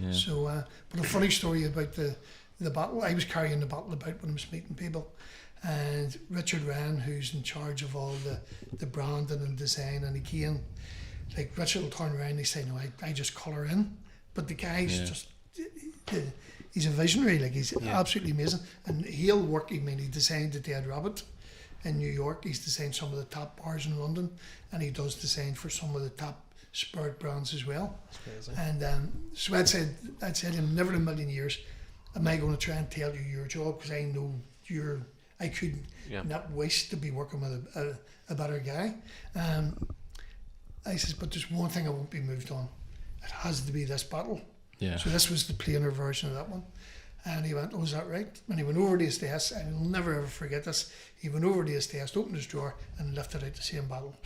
Yeah. So, but a funny story about the bottle. I was carrying the bottle about when I was meeting people, and Richard Ryan, who's in charge of all the branding and design, and again, like Richard will turn around and he say, no, I just colour in, but the guy's just, he's a visionary, like he's absolutely amazing, and he'll work. I mean, he designed the Dead Rabbit in New York. He's designed some of the top bars in London, and he does design for some of the top spirit brands as well. And so I'd said to him, never in a million years am I going to try and tell you your job, because I know I could not wish to be working with a better guy. I says, but there's one thing I won't be moved on. It has to be this bottle. Yeah. So this was the plainer version of that one. And he went, oh, is that right? And he went over to his desk, and I'll never ever forget this. He went over to his desk, opened his drawer, and lifted out the same bottle.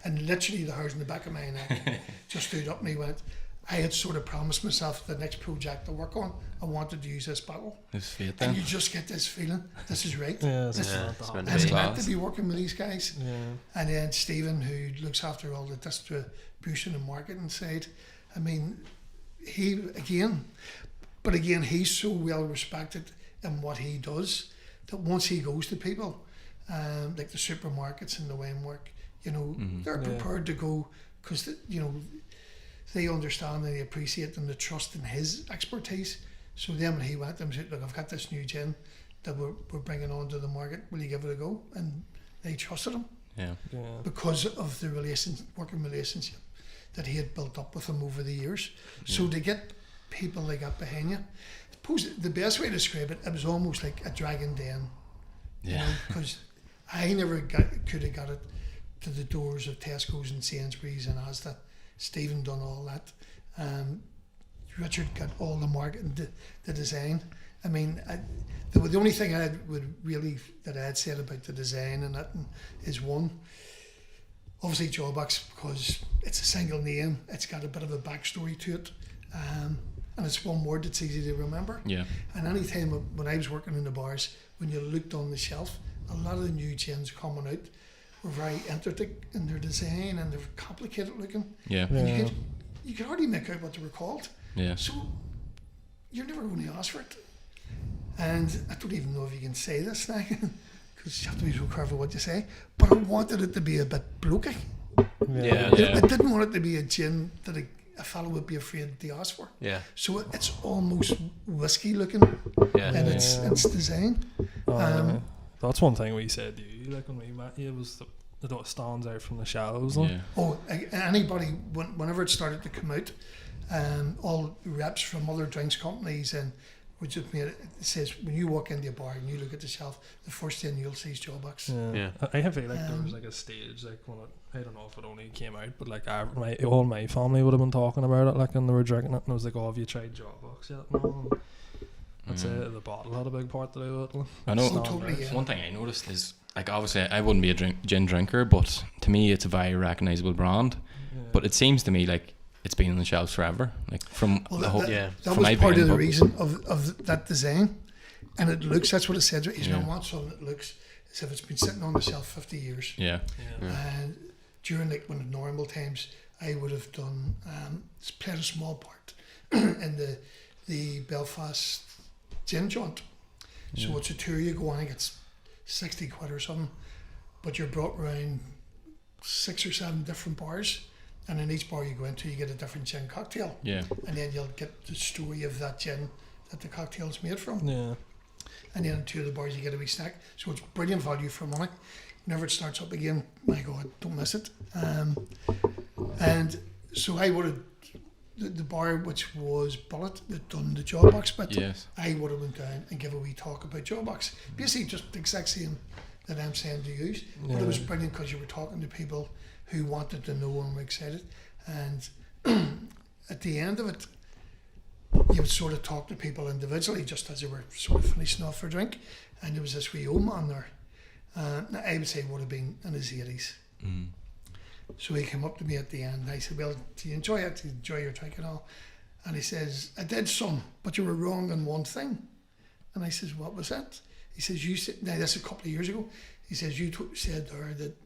And literally the hairs in the back of my neck just stood up, and he went, I had sort of promised myself the next project to work on, I wanted to use this bottle. It's fate then. And you just get this feeling, this is right. It's I'm meant to be working with these guys. Yeah. And then Stephen, who looks after all the distribution and marketing side, I mean, he's so well respected in what he does that once he goes to people, like the supermarkets and the wine work, they're prepared to go, because they understand and they appreciate and they trust in his expertise. So then when he went to them and said, look, I've got this new gin that we're bringing onto the market, will you give it a go? And they trusted him because of the working relationship that he had built up with him over the years. So to get people like that behind you, I suppose the best way to describe it, it was almost like a dragon den. Because I never could have got it to the doors of Tesco's and Sainsbury's and Asda. Stephen done all that. Richard got all the marketing, the design. I mean, the only thing I had said about the design and that is one, obviously Jawbox, because it's a single name, it's got a bit of a backstory to it, and it's one word that's easy to remember. Yeah. And any time when I was working in the bars, when you looked on the shelf, a lot of the new gins coming out were very intricate in their design and they're complicated looking. Yeah. And you could hardly make out what they were called. Yeah. So you're never going to ask for it. And I don't even know if you can say this now, because you have to be so careful what you say. But I wanted it to be a bit blokey. Yeah. I didn't want it to be a gin that a fellow would be afraid to ask for. Yeah. So it's almost whiskey looking in its design. That's one thing we said to you, like when we met you, was that it stands out from the shadows. Yeah. Oh, anybody, whenever it started to come out, all reps from other drinks companies and we just made it says when you walk into a bar and you look at the shelf, the first thing you'll see is Jawbox. Yeah. I feel like there was like a stage like when I don't know if it only came out, but like all my family would have been talking about it, like, and they were drinking it, and I was like, oh, have you tried Jawbox yet? No. I'd say the bottle had a big part to do with it. I know. Totally, yeah. One thing I noticed is, like, obviously I wouldn't be a gin drinker, but to me it's a very recognisable brand. Yeah. But it seems to me like it's been on the shelves forever. Like that was part of the reason of that design. And it looks, that's what it said. He's going to want something that looks as if it's been sitting on the shelf 50 years. Yeah. And during when in normal times, I would have done played a small part in the Belfast gin joint. So it's a tour you go on, I think it's 60 quid or something, but you're brought around 6 or 7 different bars, and in each bar you go into you get a different gin cocktail. Yeah. And then you'll get the story of that gin that the cocktail's made from. Yeah. And then in 2 of the bars you get a wee snack. So it's brilliant value for money. Whenever it starts up again, my God, don't miss it. And so I would have the bar which was Bullet that done the Jawbox bit, I would have went down and give a wee talk about Jawbox. Basically just the exact same that I'm saying to you. But it was brilliant because you were talking to people who wanted to know and were excited. And at the end of it, you would sort of talk to people individually just as they were sort of finishing off their drink. And there was this wee old man there. I would say would have been in his 80s. Mm. So he came up to me at the end and I said, well, do you enjoy it? Do you enjoy your drink and all? And he says, I did some, but you were wrong on one thing. And I says, what was that? He says, you said, now this is a couple of years ago, he says, you said there that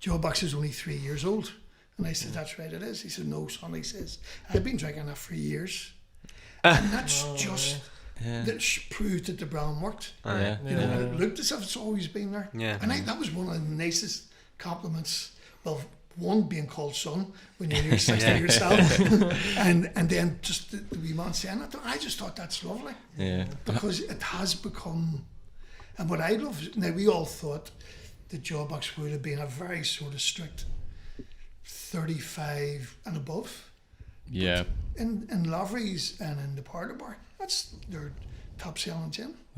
Jawbox is only 3 years old. And I said, that's right, it is. He said, no, son, he says, I've been drinking that for years. And that's Oh, just Yeah. that proved that the brand worked. Yeah. You know, it looked as if it's always been there. Yeah. And that was one of the nicest compliments. Well, one being called son when you're near 60 yourself, and then just the wee man saying it. I just thought that's lovely Yeah. because it has become. And what I love now, we all thought the Jawbox would have been a very sort of strict 35 and above. Yeah. In Lavery's and in the Parlour Bar, that's their top selling gin.